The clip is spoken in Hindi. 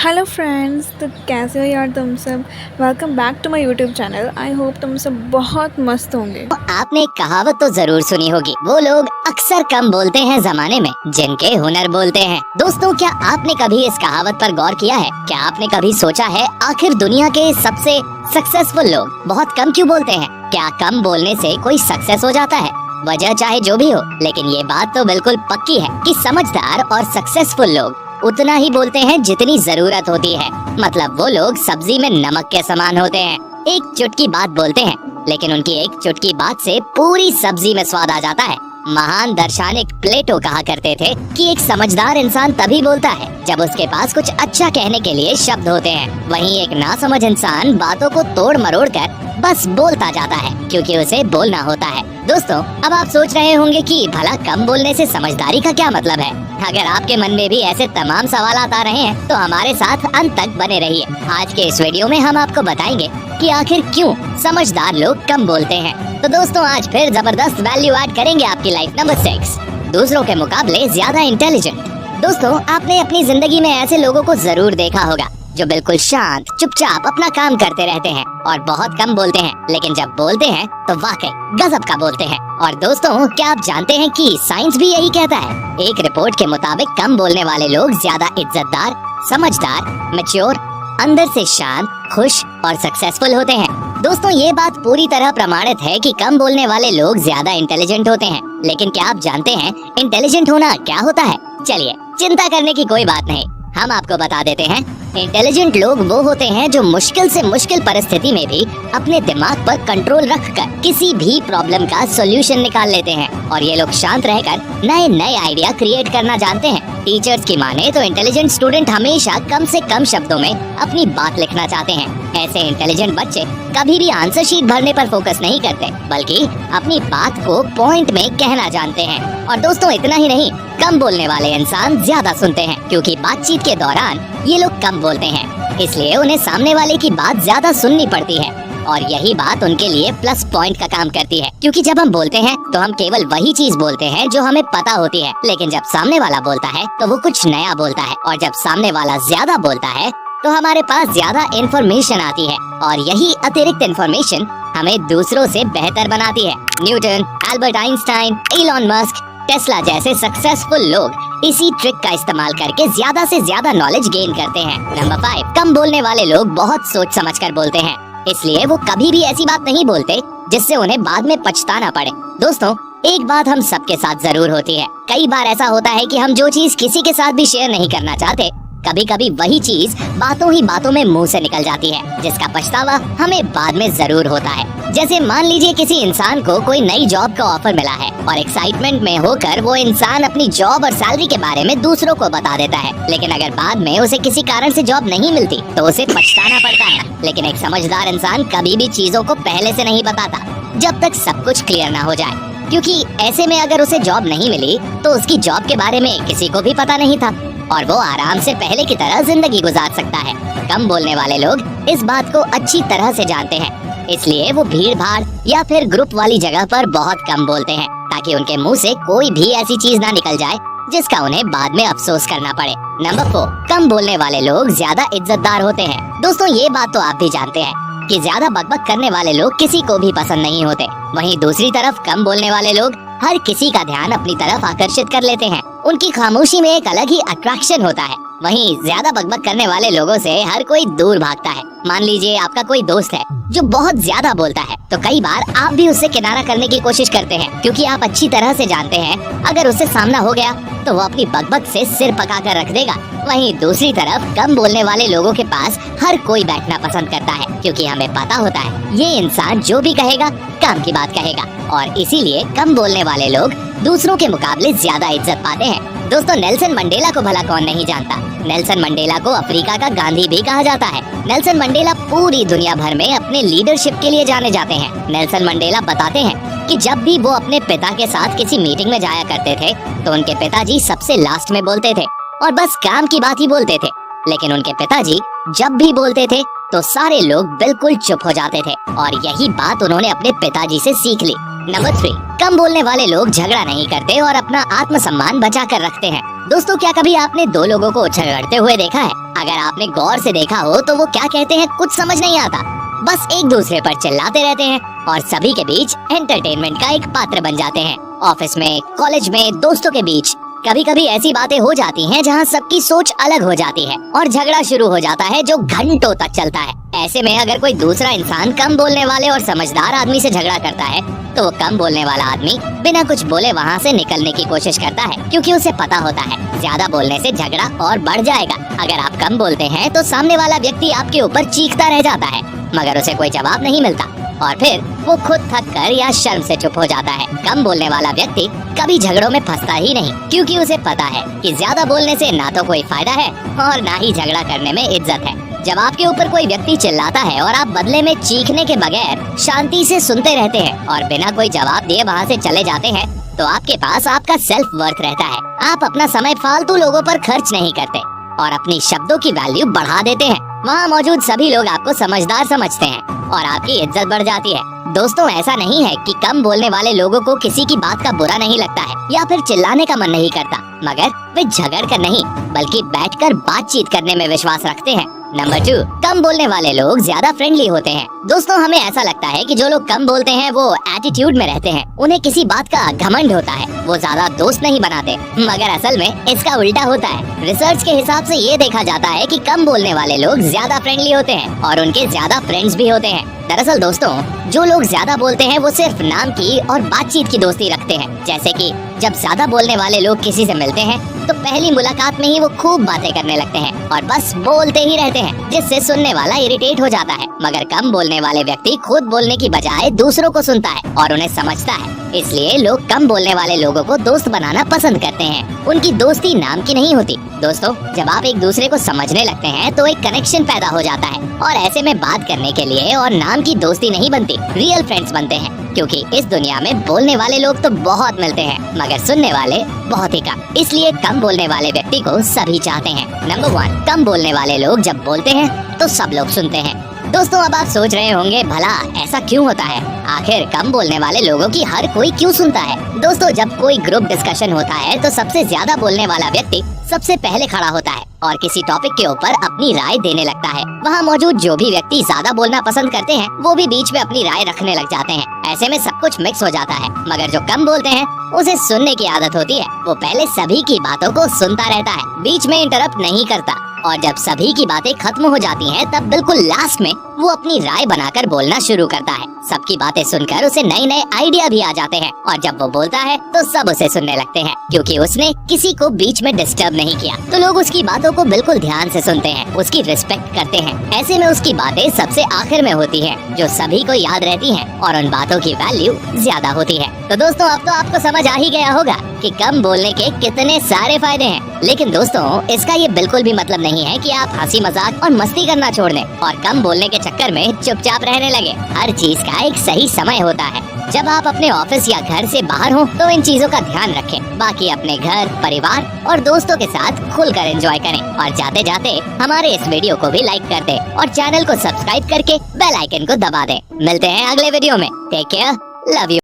हेलो फ्रेंड्स, तो कैसे हो यार तुम सब। Welcome back to my YouTube channel. I hope तुम सब बहुत मस्त होंगे। आपने एक कहावत तो जरूर सुनी होगी, वो लोग अक्सर कम बोलते हैं जमाने में जिनके हुनर बोलते हैं। दोस्तों, क्या आपने कभी इस कहावत पर गौर किया है? क्या आपने कभी सोचा है आखिर दुनिया के सबसे सक्सेसफुल लोग बहुत कम क्यों बोलते हैं? क्या कम बोलने से कोई सक्सेस हो जाता है? वजह चाहे जो भी हो, लेकिन ये बात तो बिल्कुल पक्की है कि समझदार और सक्सेसफुल लोग उतना ही बोलते हैं जितनी जरूरत होती है। मतलब वो लोग सब्जी में नमक के समान होते हैं। एक चुटकी बात बोलते हैं, लेकिन उनकी एक चुटकी बात से पूरी सब्जी में स्वाद आ जाता है। महान दार्शनिक प्लेटो कहा करते थे कि एक समझदार इंसान तभी बोलता है जब उसके पास कुछ अच्छा कहने के लिए शब्द होते हैं। वहीं एक नासमझ इंसान बातों को तोड़ मरोड़ कर बस बोलता जाता है क्योंकि उसे बोलना होता है। दोस्तों, अब आप सोच रहे होंगे कि भला कम बोलने से समझदारी का क्या मतलब है? अगर आपके मन में भी ऐसे तमाम सवाल आ रहे हैं तो हमारे साथ अंत तक बने रहिए। आज के इस वीडियो में हम आपको बताएंगे कि आखिर क्यों समझदार लोग कम बोलते हैं। तो दोस्तों, आज फिर जबरदस्त वैल्यू ऐड करेंगे आपकी लाइफ। नंबर 6, दूसरों के मुकाबले ज्यादा इंटेलिजेंट। दोस्तों, आपने अपनी जिंदगी में ऐसे लोगों को जरूर देखा होगा जो बिल्कुल शांत चुपचाप अपना काम करते रहते हैं और बहुत कम बोलते हैं, लेकिन जब बोलते हैं तो वाकई गजब का बोलते हैं। और दोस्तों, क्या आप जानते हैं कि साइंस भी यही कहता है? एक रिपोर्ट के मुताबिक कम बोलने वाले लोग ज्यादा इज्जतदार, समझदार, मैच्योर, अंदर से शांत, खुश और सक्सेसफुल होते हैं। दोस्तों, ये बात पूरी तरह प्रमाणित है कि कम बोलने वाले लोग ज्यादा इंटेलिजेंट होते हैं। लेकिन क्या आप जानते हैं इंटेलिजेंट होना क्या होता है? चलिए, चिंता करने की कोई बात नहीं, हम आपको बता देते हैं। इंटेलिजेंट लोग वो होते हैं जो मुश्किल से मुश्किल परिस्थिति में भी अपने दिमाग पर कंट्रोल रखकर किसी भी प्रॉब्लम का सॉल्यूशन निकाल लेते हैं। और ये लोग शांत रहकर नए नए आइडिया क्रिएट करना जानते हैं। टीचर्स की माने तो इंटेलिजेंट स्टूडेंट हमेशा कम से कम शब्दों में अपनी बात लिखना चाहते हैं। ऐसे इंटेलिजेंट बच्चे कभी भी आंसर शीट भरने पर फोकस नहीं करते, बल्कि अपनी बात को पॉइंट में कहना जानते हैं। और दोस्तों, इतना ही नहीं, कम बोलने वाले इंसान ज्यादा सुनते हैं, क्योंकि बातचीत के दौरान ये लोग कम बोलते हैं, इसलिए उन्हें सामने वाले की बात ज्यादा सुननी पड़ती है। और यही बात उनके लिए प्लस पॉइंट का काम करती है, क्योंकि जब हम बोलते हैं तो हम केवल वही चीज बोलते हैं जो हमें पता होती है, लेकिन जब सामने वाला बोलता है तो वो कुछ नया बोलता है। और जब सामने वाला ज्यादा बोलता है तो हमारे पास ज्यादा इन्फॉर्मेशन आती है, और यही अतिरिक्त इन्फॉर्मेशन हमें दूसरों से बेहतर बनाती है। Newton, Albert Einstein, Elon Musk, Tesla जैसे सक्सेसफुल लोग इसी ट्रिक का इस्तेमाल करके ज्यादा से ज्यादा नॉलेज गेन करते हैं। नंबर 5, कम बोलने वाले लोग बहुत सोच समझकर बोलते हैं, इसलिए वो कभी भी ऐसी बात नहीं बोलते जिससे उन्हें बाद में पछताना पड़े। दोस्तों, एक बात हम सबके साथ जरूर होती है, कई बार ऐसा होता है कि हम जो चीज किसी के साथ भी शेयर नहीं करना चाहते, कभी कभी वही चीज बातों ही बातों में मुंह से निकल जाती है, जिसका पछतावा हमें बाद में जरूर होता है। जैसे मान लीजिए किसी इंसान को कोई नई जॉब का ऑफर मिला है और एक्साइटमेंट में होकर वो इंसान अपनी जॉब और सैलरी के बारे में दूसरों को बता देता है, लेकिन अगर बाद में उसे किसी कारण से जॉब नहीं मिलती तो उसे पछताना पड़ता है। लेकिन एक समझदार इंसान कभी भी चीजों को पहले से नहीं बताता जब तक सब कुछ क्लियर ना हो जाए, क्योंकि ऐसे में अगर उसे जॉब नहीं मिली तो उसकी जॉब के बारे में किसी को भी पता नहीं था और वो आराम से पहले की तरह जिंदगी गुजार सकता है। कम बोलने वाले लोग इस बात को अच्छी तरह से जानते हैं, इसलिए वो भीड़ भाड़ या फिर ग्रुप वाली जगह पर बहुत कम बोलते हैं, ताकि उनके मुंह से कोई भी ऐसी चीज ना निकल जाए जिसका उन्हें बाद में अफसोस करना पड़े। नंबर 4, कम बोलने वाले लोग ज्यादा इज्जतदार होते हैं। दोस्तों, ये बात तो आप भी जानते हैं कि ज्यादा बकबक करने वाले लोग किसी को भी पसंद नहीं होते। वहीं दूसरी तरफ कम बोलने वाले लोग हर किसी का ध्यान अपनी तरफ आकर्षित कर लेते हैं। उनकी खामोशी में एक अलग ही अट्रैक्शन होता है। वहीं ज्यादा बकबक करने वाले लोगों से हर कोई दूर भागता है। मान लीजिए आपका कोई दोस्त है जो बहुत ज्यादा बोलता है, तो कई बार आप भी उससे किनारा करने की कोशिश करते हैं, क्योंकि आप अच्छी तरह से जानते हैं अगर उससे सामना हो गया तो वो अपनी बकबक से सिर पका कर रख देगा। वहीं दूसरी तरफ कम बोलने वाले लोगों के पास हर कोई बैठना पसंद करता है, क्योंकि हमें पता होता है ये इंसान जो भी कहेगा काम की बात कहेगा, और इसीलिए कम बोलने वाले लोग दूसरों के मुकाबले ज्यादा इज्जत पाते हैं। दोस्तों, नेल्सन मंडेला को भला कौन नहीं जानता? नेल्सन मंडेला को अफ्रीका का गांधी भी कहा जाता है। नेल्सन मंडेला पूरी दुनिया भर में अपने लीडरशिप के लिए जाने जाते हैं। नेल्सन मंडेला बताते हैं कि जब भी वो अपने पिता के साथ किसी मीटिंग में जाया करते थे तो उनके पिताजी सबसे लास्ट में बोलते थे और बस काम की बात ही बोलते थे, लेकिन उनके पिताजी जब भी बोलते थे तो सारे लोग बिल्कुल चुप हो जाते थे, और यही बात उन्होंने अपने पिताजी से सीख ली। नंबर 3, कम बोलने वाले लोग झगड़ा नहीं करते और अपना आत्मसम्मान बचा कर रखते हैं। दोस्तों, क्या कभी आपने दो लोगों को झगड़ते हुए देखा है? अगर आपने गौर से देखा हो तो वो क्या कहते हैं कुछ समझ नहीं आता, बस एक दूसरे पर चिल्लाते रहते हैं और सभी के बीच एंटरटेनमेंट का एक पात्र बन जाते हैं। ऑफिस में, कॉलेज में, दोस्तों के बीच कभी कभी ऐसी बातें हो जाती हैं जहां सबकी सोच अलग हो जाती है और झगड़ा शुरू हो जाता है जो घंटों तक चलता है। ऐसे में अगर कोई दूसरा इंसान कम बोलने वाले और समझदार आदमी से झगड़ा करता है तो वो कम बोलने वाला आदमी बिना कुछ बोले वहाँ से निकलने की कोशिश करता है, क्योंकि उसे पता होता है ज्यादा बोलने से झगड़ा और बढ़ जाएगा। अगर आप कम बोलते हैं तो सामने वाला व्यक्ति आपके ऊपर चीखता रह जाता है मगर उसे कोई जवाब नहीं मिलता और फिर वो खुद थक कर या शर्म से चुप हो जाता है। कम बोलने वाला व्यक्ति कभी झगड़ों में फंसता ही नहीं, क्योंकि उसे पता है कि ज्यादा बोलने से ना तो कोई फायदा है और ना ही झगड़ा करने में इज्जत है। जब आपके ऊपर कोई व्यक्ति चिल्लाता है और आप बदले में चीखने के बगैर शांति से सुनते रहते हैं और बिना कोई जवाब दिए वहाँ से चले जाते हैं तो आपके पास आपका सेल्फ वर्थ रहता है। आप अपना समय फालतू लोगों पर खर्च नहीं करते और अपनी शब्दों की वैल्यू बढ़ा देते हैं। वहाँ मौजूद सभी लोग आपको समझदार समझते हैं और आपकी इज्जत बढ़ जाती है। दोस्तों, ऐसा नहीं है कि कम बोलने वाले लोगों को किसी की बात का बुरा नहीं लगता है या फिर चिल्लाने का मन नहीं करता, मगर वे झगड़ कर नहीं बल्कि बैठकर बातचीत करने में विश्वास रखते हैं। नंबर 2, कम बोलने वाले लोग ज्यादा फ्रेंडली होते हैं। दोस्तों, हमें ऐसा लगता है कि जो लोग कम बोलते हैं वो एटीट्यूड में रहते हैं, उन्हें किसी बात का घमंड होता है, वो ज्यादा दोस्त नहीं बनाते, मगर असल में इसका उल्टा होता है। रिसर्च के हिसाब से ये देखा जाता है कि कम बोलने वाले लोग ज्यादा फ्रेंडली होते हैं और उनके ज्यादा फ्रेंड्स भी होते हैं। दरअसल दोस्तों, जो लोग ज्यादा बोलते हैं वो सिर्फ नाम की और बातचीत की दोस्ती रखते हैं। जैसे कि जब ज्यादा बोलने वाले लोग किसी से मिलते हैं तो पहली मुलाकात में ही वो खूब बातें करने लगते हैं और बस बोलते ही रहते हैं, जिससे सुनने वाला इरिटेट हो जाता है। मगर कम बोलने वाले व्यक्ति खुद बोलने की बजाय दूसरों को सुनता है और उन्हें समझता है। इसलिए लोग कम बोलने वाले लोगों को दोस्त बनाना पसंद करते हैं। उनकी दोस्ती नाम की नहीं होती। दोस्तों, जब आप एक दूसरे को समझने लगते हैं तो एक कनेक्शन पैदा हो जाता है और ऐसे में बात करने के लिए और नाम की दोस्ती नहीं बनती, रियल फ्रेंड्स बनते हैं। क्योंकि इस दुनिया में बोलने वाले लोग तो बहुत मिलते हैं मगर सुनने वाले बहुत ही कम, इसलिए कम बोलने वाले व्यक्ति को सभी चाहते हैं। नंबर 1, कम बोलने वाले लोग जब बोलते हैं तो सब लोग सुनते हैं। दोस्तों, अब आप सोच रहे होंगे भला ऐसा क्यों होता है, आखिर कम बोलने वाले लोगों की हर कोई क्यों सुनता है। दोस्तों, जब कोई ग्रुप डिस्कशन होता है तो सबसे ज्यादा बोलने वाला व्यक्ति सबसे पहले खड़ा होता है और किसी टॉपिक के ऊपर अपनी राय देने लगता है। वहाँ मौजूद जो भी व्यक्ति ज्यादा बोलना पसंद करते हैं वो भी बीच में अपनी राय रखने लग जाते हैं। ऐसे में सब कुछ मिक्स हो जाता है। मगर जो कम बोलते हैं उसे सुनने की आदत होती है, वो पहले सभी की बातों को सुनता रहता है, बीच में इंटरप्ट नहीं करता और जब सभी की बातें खत्म हो जाती हैं तब बिल्कुल लास्ट में वो अपनी राय बनाकर बोलना शुरू करता है। सबकी बातें सुनकर उसे नए नए आइडिया भी आ जाते हैं और जब वो बोलता है तो सब उसे सुनने लगते हैं, क्योंकि उसने किसी को बीच में डिस्टर्ब नहीं किया। तो लोग उसकी बातों को बिल्कुल ध्यान से सुनते हैं, उसकी रिस्पेक्ट करते हैं। ऐसे में उसकी बातें सबसे आखिर में होती हैं, जो सभी को याद रहती हैं और उन बातों की वैल्यू ज्यादा होती है। तो दोस्तों, अब तो आपको समझ आ ही गया होगा कि कम बोलने के कितने सारे फायदे हैं। लेकिन दोस्तों, इसका ये बिल्कुल भी मतलब नहीं है कि आप हंसी मजाक और मस्ती करना छोड़ दें और कम बोलने के चक्कर में चुपचाप रहने लगे। हर चीज का एक सही समय होता है। जब आप अपने ऑफिस या घर से बाहर हो तो इन चीजों का ध्यान रखें। बाकी अपने घर, परिवार और दोस्तों के साथ खुलकर एंजॉय करें और जाते जाते हमारे इस वीडियो को भी लाइक कर दें और चैनल को सब्सक्राइब करके बेल आइकन को दबा दें। मिलते हैं अगले वीडियो में। Take care, love you.